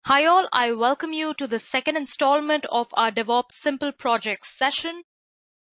Hi all, I welcome you to the second installment of our DevOps Simple Projects session.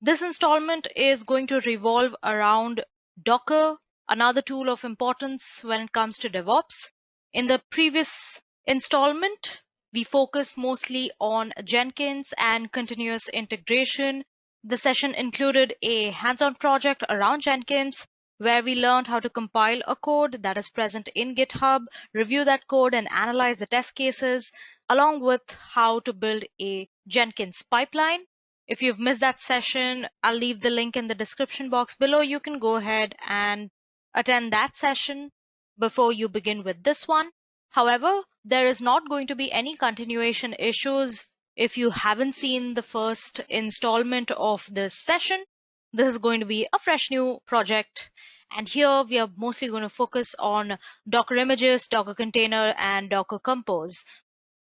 This installment is going to revolve around Docker, another tool of importance when it comes to DevOps. In the previous installment, we focused mostly on Jenkins and continuous integration. The session included a hands-on project around Jenkins, where we learned how to compile a code that is present in GitHub, review that code and analyze the test cases, along with how to build a Jenkins pipeline. If you've missed that session, I'll leave the link in the description box below. You can go ahead and attend that session before you begin with this one. However, there is not going to be any continuation issues if you haven't seen the first installment of this session. This is going to be a fresh new project. And here we are mostly going to focus on Docker images, Docker container, and Docker compose.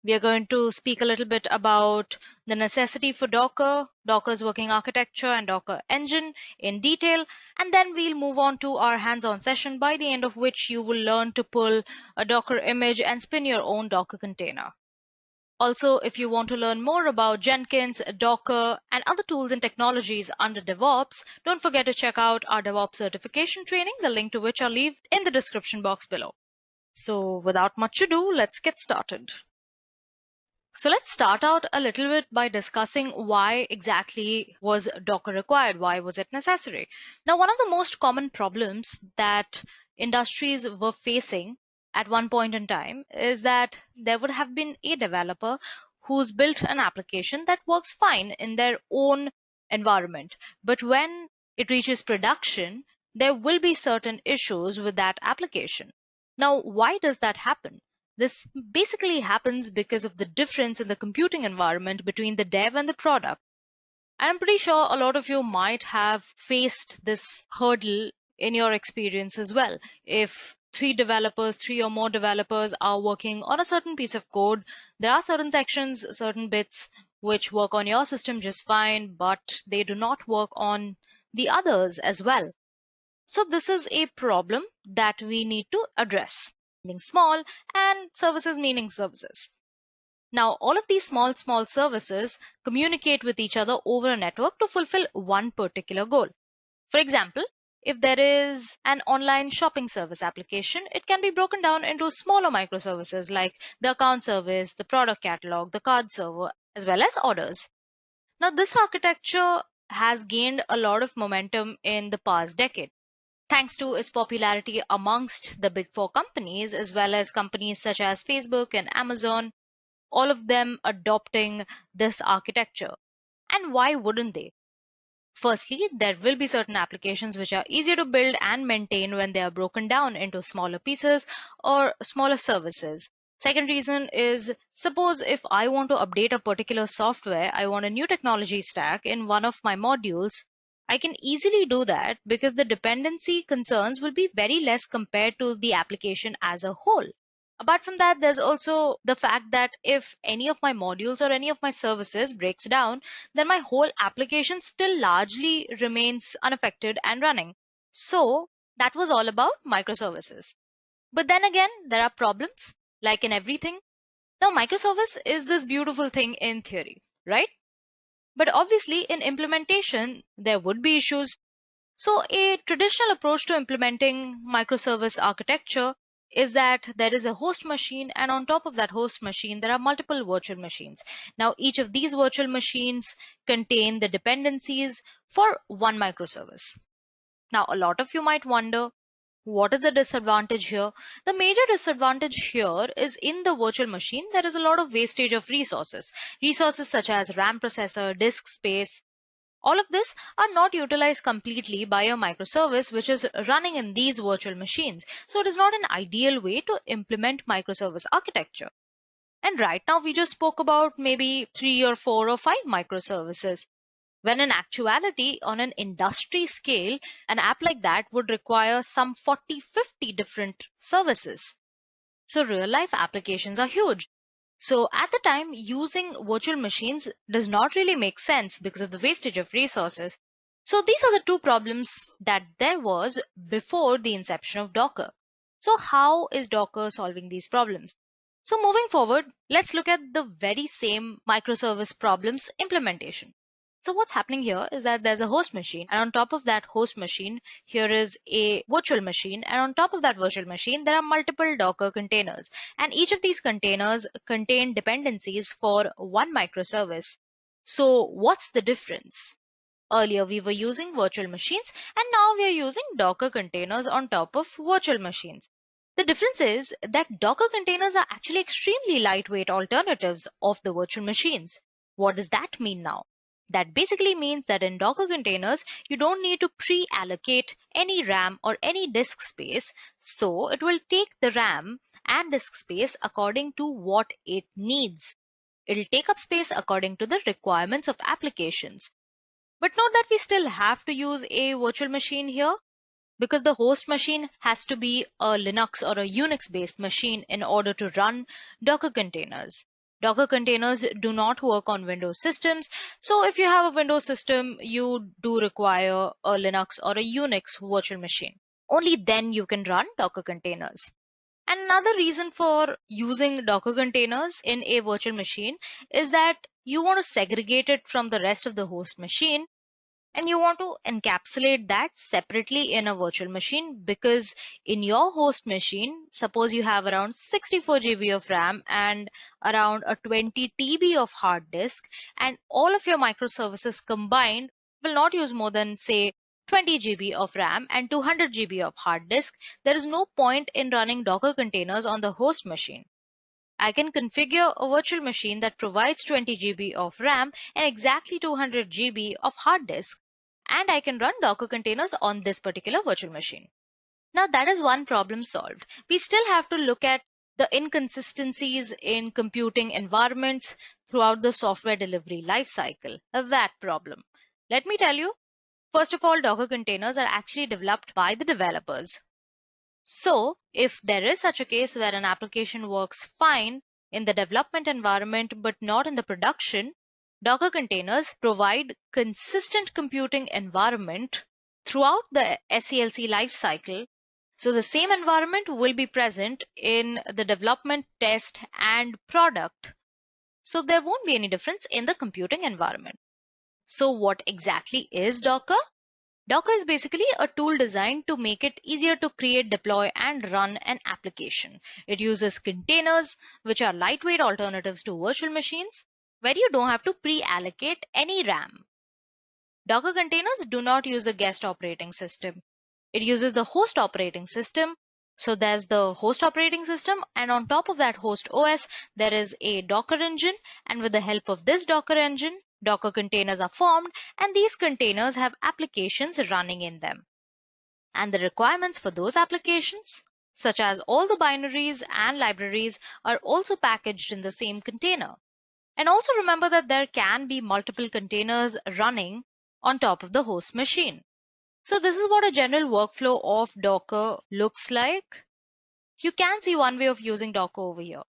We are going to speak a little bit about the necessity for Docker, Docker's working architecture, and Docker engine in detail. And then we'll move on to our hands-on session, by the end of which you will learn to pull a Docker image and spin your own Docker container. Also, if you want to learn more about Jenkins, Docker, and other tools and technologies under DevOps, don't forget to check out our DevOps certification training, the link to which I'll leave in the description box below. So without much ado, let's get started. So let's start out a little bit by discussing why exactly was Docker required? Why was it necessary? Now, one of the most common problems that industries were facing at one point in time is that there would have been a developer who's built an application that works fine in their own environment. But when it reaches production, there will be certain issues with that application. Now, why does that happen? This basically happens because of the difference in the computing environment between the dev and the product. And I'm pretty sure a lot of you might have faced this hurdle in your experience as well. If three or more developers are working on a certain piece of code, there are certain sections, certain bits which work on your system just fine, but they do not work on the others as well. So this is a problem that we need to address. Meaning small and services meaning services. Now, all of these small services communicate with each other over a network to fulfill one particular goal. For example, if there is an online shopping service application, it can be broken down into smaller microservices like the account service, the product catalog, the card server, as well as orders. Now, this architecture has gained a lot of momentum in the past decade, thanks to its popularity amongst the big four companies, as well as companies such as Facebook and Amazon, all of them adopting this architecture. And why wouldn't they? Firstly, there will be certain applications which are easier to build and maintain when they are broken down into smaller pieces or smaller services. Second reason is, suppose if I want to update a particular software, I want a new technology stack in one of my modules, I can easily do that because the dependency concerns will be very less compared to the application as a whole. Apart from that, there's also the fact that if any of my modules or any of my services breaks down, then my whole application still largely remains unaffected and running. So that was all about microservices. But then again, there are problems, like in everything. Now, microservice is this beautiful thing in theory, right? But obviously in implementation, there would be issues. So a traditional approach to implementing microservice architecture is that there is a host machine, and on top of that host machine, there are multiple virtual machines. Now, each of these virtual machines contain the dependencies for one microservice. Now, a lot of you might wonder, what is the disadvantage here? The major disadvantage here is in the virtual machine, there is a lot of wastage of resources. Resources such as RAM processor, disk space, all of this are not utilized completely by a microservice which is running in these virtual machines. So it is not an ideal way to implement microservice architecture. And right now we just spoke about maybe 3 or 4 or 5 microservices, when in actuality on an industry scale, an app like that would require some 40-50 different services. So real life applications are huge. So at the time, using virtual machines does not really make sense because of the wastage of resources. So these are the two problems that there was before the inception of Docker. So how is Docker solving these problems? So moving forward, let's look at the very same microservice problems implementation. So what's happening here is that there's a host machine, and on top of that host machine, here is a virtual machine, and on top of that virtual machine, there are multiple Docker containers, and each of these containers contain dependencies for one microservice. So what's the difference? Earlier we were using virtual machines, and now we are using Docker containers on top of virtual machines. The difference is that Docker containers are actually extremely lightweight alternatives of the virtual machines. What does that mean now? That basically means that in Docker containers, you don't need to pre-allocate any RAM or any disk space, so it will take the RAM and disk space according to what it needs. It'll take up space according to the requirements of applications. But note that we still have to use a virtual machine here, because the host machine has to be a Linux or a Unix based machine in order to run Docker containers. Docker containers do not work on Windows systems. So if you have a Windows system, you do require a Linux or a Unix virtual machine. Only then you can run Docker containers. And another reason for using Docker containers in a virtual machine is that you want to segregate it from the rest of the host machine, and you want to encapsulate that separately in a virtual machine, because in your host machine, suppose you have around 64 GB of RAM and around a 20 TB of hard disk, and all of your microservices combined will not use more than, say, 20 GB of RAM and 200 GB of hard disk. There is no point in running Docker containers on the host machine. I can configure a virtual machine that provides 20 GB of RAM and exactly 200 GB of hard disk, and I can run Docker containers on this particular virtual machine. Now that is one problem solved. We still have to look at the inconsistencies in computing environments throughout the software delivery lifecycle. That problem. Let me tell you, first of all, Docker containers are actually developed by the developers. So if there is such a case where an application works fine in the development environment but not in the production, Docker containers provide consistent computing environment throughout the SDLC lifecycle. So the same environment will be present in the development, test, and product. So there won't be any difference in the computing environment. So what exactly is Docker? Docker is basically a tool designed to make it easier to create, deploy, and run an application. It uses containers, which are lightweight alternatives to virtual machines, where you don't have to pre-allocate any RAM. Docker containers do not use a guest operating system. It uses the host operating system. So there's the host operating system, and on top of that host OS, there is a Docker engine, and with the help of this Docker engine, Docker containers are formed, and these containers have applications running in them. And the requirements for those applications, such as all the binaries and libraries, are also packaged in the same container. And also remember that there can be multiple containers running on top of the host machine. So this is what a general workflow of Docker looks like. You can see one way of using Docker over here.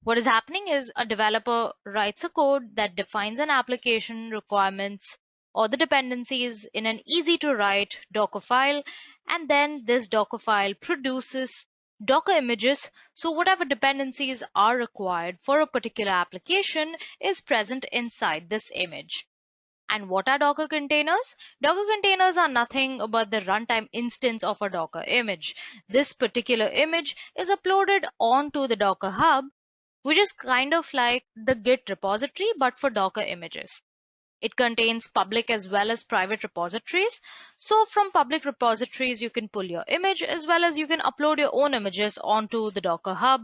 What is happening is a developer writes a code that defines an application requirements or the dependencies in an easy to write Docker file, and then this Docker file produces Docker images. So whatever dependencies are required for a particular application is present inside this image. And what are Docker containers? Docker containers are nothing but the runtime instance of a Docker image. This particular image is uploaded onto the Docker Hub, which is kind of like the Git repository but for Docker images. It contains public as well as private repositories. So from public repositories, you can pull your image as well as you can upload your own images onto the Docker Hub.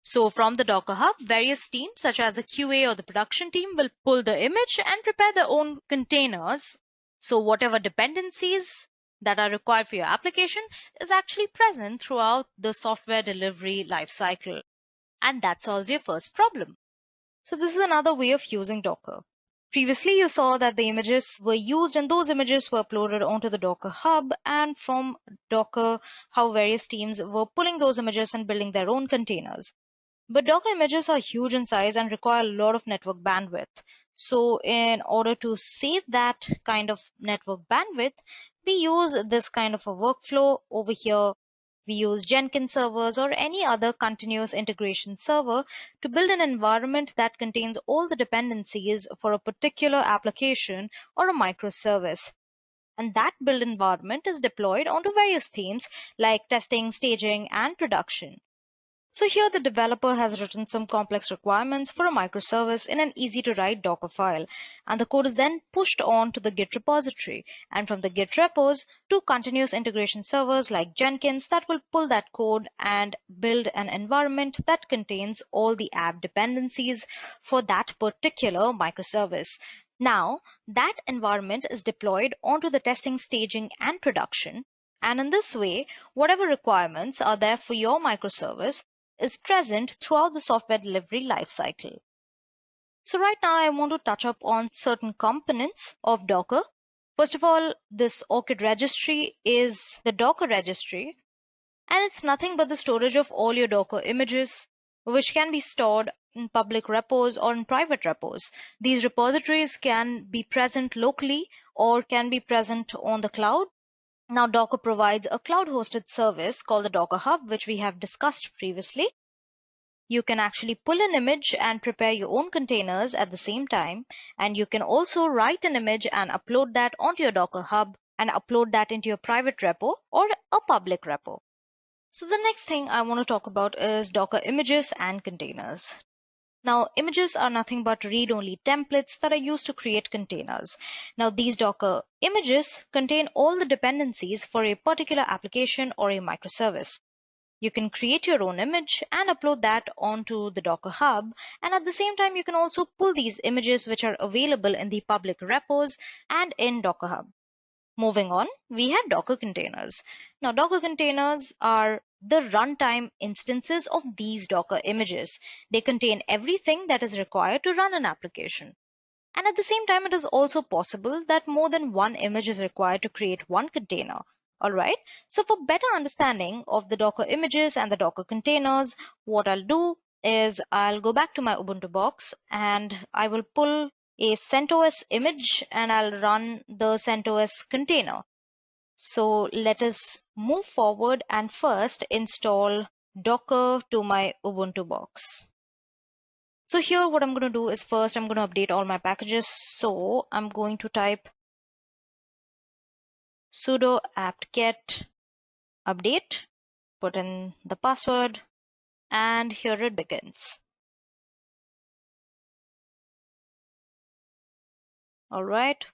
So from the Docker Hub, various teams such as the QA or the production team will pull the image and prepare their own containers. So whatever dependencies that are required for your application is actually present throughout the software delivery lifecycle. And that solves your first problem. So this is another way of using Docker. Previously, you saw that the images were used and those images were uploaded onto the Docker Hub, and from Docker, how various teams were pulling those images and building their own containers. But Docker images are huge in size and require a lot of network bandwidth. So in order to save that kind of network bandwidth, we use this kind of a workflow over here. We use Jenkins servers or any other continuous integration server to build an environment that contains all the dependencies for a particular application or a microservice. And that build environment is deployed onto various themes like testing, staging, and production. So here the developer has written some complex requirements for a microservice in an easy to write Docker file, and the code is then pushed on to the Git repository, and from the Git repos to continuous integration servers like Jenkins that will pull that code and build an environment that contains all the app dependencies for that particular microservice. Now, that environment is deployed onto the testing, staging, and production, and in this way, whatever requirements are there for your microservice is present throughout the software delivery lifecycle. So right now I want to touch up on certain components of Docker. First of all, this ORCID registry is the Docker registry, and it's nothing but the storage of all your Docker images, which can be stored in public repos or in private repos. These repositories can be present locally or can be present on the cloud. Now, Docker provides a cloud-hosted service called the Docker Hub, which we have discussed previously. You can actually pull an image and prepare your own containers at the same time. And you can also write an image and upload that onto your Docker Hub and upload that into your private repo or a public repo. So the next thing I want to talk about is Docker images and containers. Now, images are nothing but read-only templates that are used to create containers. Now, these Docker images contain all the dependencies for a particular application or a microservice. You can create your own image and upload that onto the Docker Hub, and at the same time, you can also pull these images which are available in the public repos and in Docker Hub. Moving on, we have Docker containers. Now, Docker containers are the runtime instances of these Docker images. They contain everything that is required to run an application. And at the same time, it is also possible that more than one image is required to create one container. Alright, so for better understanding of the Docker images and the Docker containers, what I'll do is I'll go back to my Ubuntu box and I will pull a CentOS image and I'll run the CentOS container. So let us move forward and first install Docker to my Ubuntu box. So here what I'm going to do is first I'm going to update all my packages. So I'm going to type sudo apt-get update, put in the password, and here it begins. All right.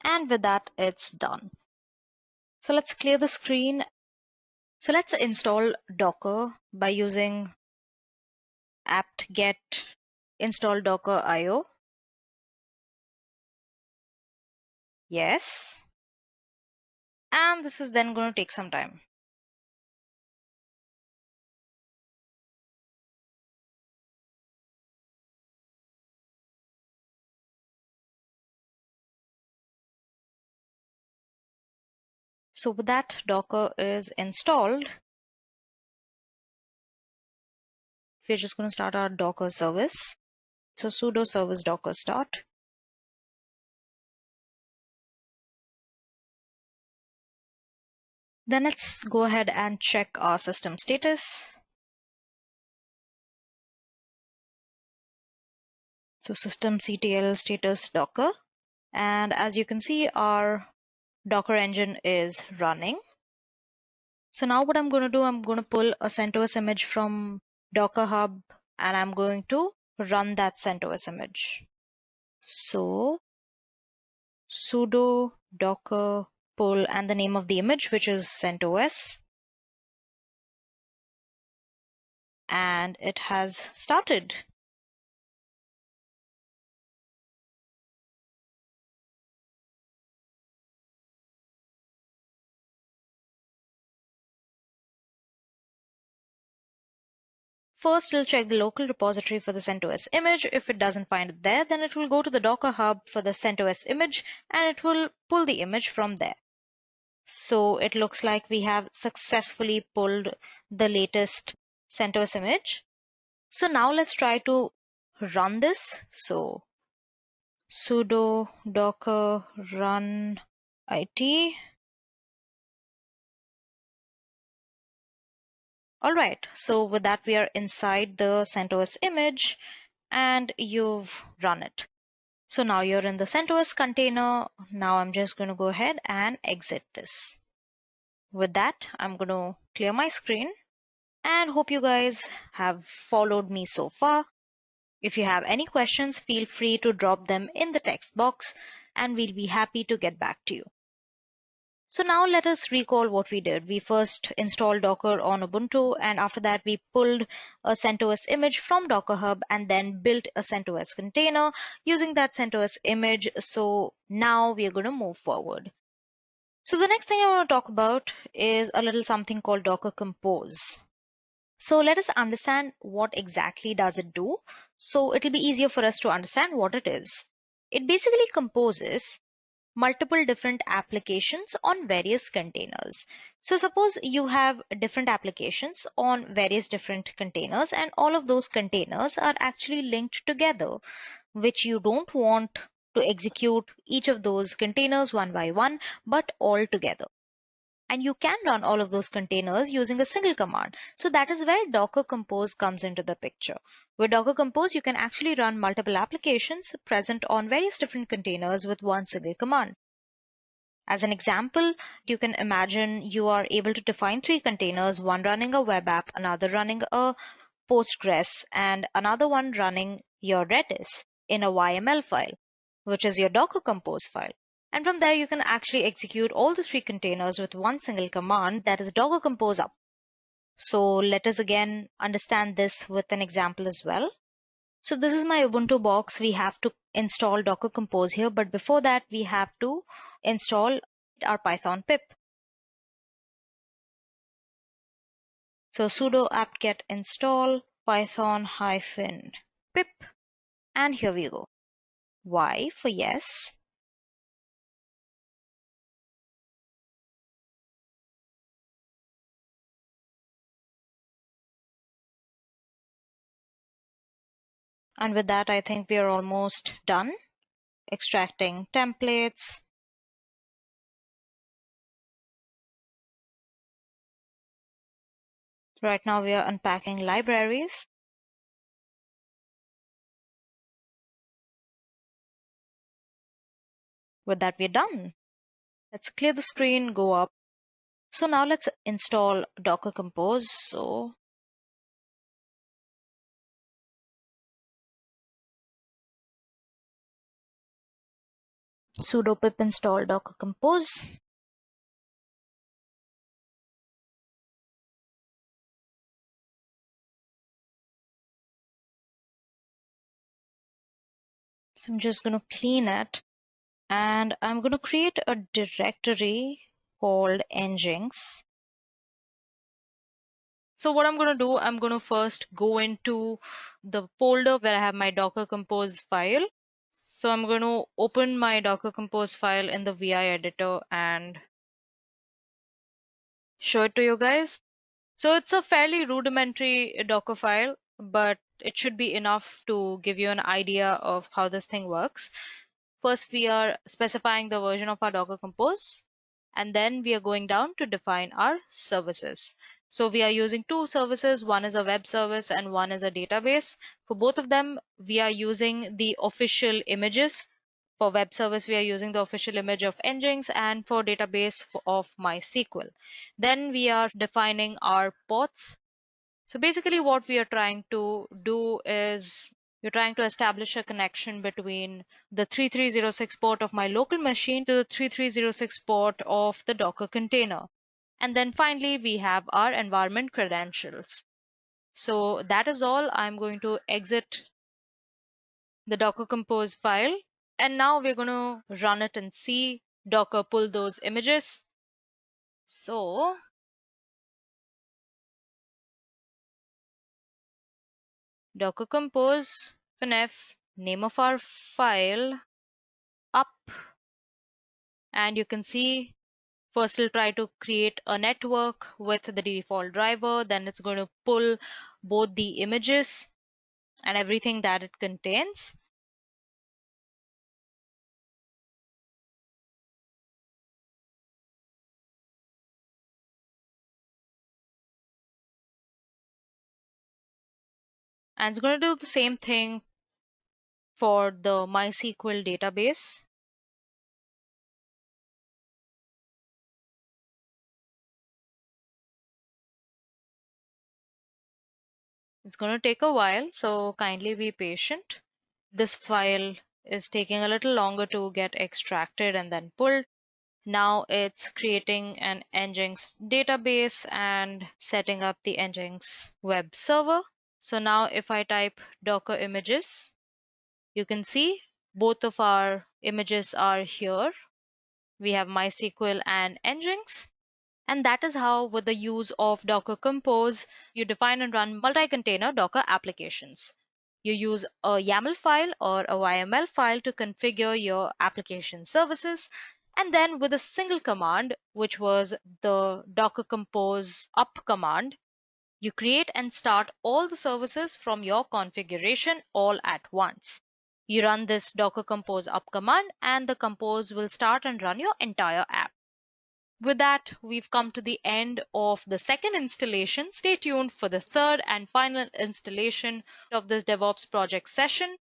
And with that, it's done. So let's clear the screen. So let's install Docker by using apt-get install docker io. Yes. And this is then going to take some time. So with that, Docker is installed. We're just going to start our Docker service. So sudo service docker start. Then let's go ahead and check our system status. So systemctl status Docker. And as you can see, our Docker engine is running. So now what I'm going to do, I'm going to pull a CentOS image from Docker Hub and I'm going to run that CentOS image. So sudo docker pull and the name of the image, which is CentOS. And it has started. First, we'll check the local repository for the CentOS image. If it doesn't find it there, then it will go to the Docker Hub for the CentOS image and it will pull the image from there. So it looks like we have successfully pulled the latest CentOS image. So now let's try to run this. So sudo docker run it. All right, so with that, we are inside the CentOS image and you've run it. So now you're in the CentOS container. Now I'm just going to go ahead and exit this. With that, I'm going to clear my screen and hope you guys have followed me so far. If you have any questions, feel free to drop them in the text box and we'll be happy to get back to you. So now let us recall what we did. We first installed Docker on Ubuntu, and after that we pulled a CentOS image from Docker Hub and then built a CentOS container using that CentOS image. So now we are going to move forward. So the next thing I want to talk about is a little something called Docker Compose. So let us understand what exactly does it do. So it'll be easier for us to understand what it is. It basically composes multiple different applications on various containers. So suppose you have different applications on various different containers and all of those containers are actually linked together, which you don't want to execute each of those containers one by one, but all together. And you can run all of those containers using a single command. So that is where Docker Compose comes into the picture. With Docker Compose, you can actually run multiple applications present on various different containers with one single command. As an example, you can imagine you are able to define three containers, one running a web app, another running a Postgres, and another one running your Redis in a YML file, which is your Docker Compose file. And from there, you can actually execute all the three containers with one single command, that is Docker Compose up. So let us again understand this with an example as well. So this is my Ubuntu box. We have to install Docker Compose here, but before that, we have to install our Python pip. So sudo apt-get install python-pip, and here we go. Y for yes. And with that, I think we are almost done extracting templates. Right now we are unpacking libraries. With that, we're done. Let's clear the screen, go up. So now let's install Docker Compose. So sudo pip install Docker Compose. So I'm just going to clean it and I'm going to create a directory called Nginx. So what I'm going to do, I'm going to first go into the folder where I have my Docker Compose file. So I'm going to open my Docker Compose file in the VI editor and show it to you guys. So it's a fairly rudimentary Docker file, but it should be enough to give you an idea of how this thing works. First, we are specifying the version of our Docker Compose, and then we are going down to define our services. So we are using two services. One is a web service and one is a database. For both of them, we are using the official images. For web service, we are using the official image of Nginx, and for database of MySQL. Then we are defining our ports. So basically what we are trying to do is we're trying to establish a connection between the 3306 port of my local machine to the 3306 port of the Docker container. And then finally, we have our environment credentials. So that is all. I'm going to exit the Docker Compose file. And now we're going to run it and see Docker pull those images. So Docker Compose, FNF, name of our file, up, and you can see first it'll try to create a network with the default driver, then it's going to pull both the images and everything that it contains. And it's going to do the same thing for the MySQL database. It's going to take a while, so kindly be patient. This file is taking a little longer to get extracted and then pulled. Now it's creating an Nginx database and setting up the Nginx web server. So now if I type Docker images, you can see both of our images are here. We have MySQL and Nginx. And that is how, with the use of Docker Compose, you define and run multi-container Docker applications. You use a YAML file or a YML file to configure your application services. And then with a single command, which was the Docker Compose up command, you create and start all the services from your configuration all at once. You run this Docker Compose up command and the Compose will start and run your entire app. With that, we've come to the end of the second installation. Stay tuned for the third and final installation of this DevOps project session.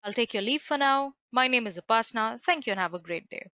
I'll take your leave for now. My name is Upasna. Thank you and have a great day.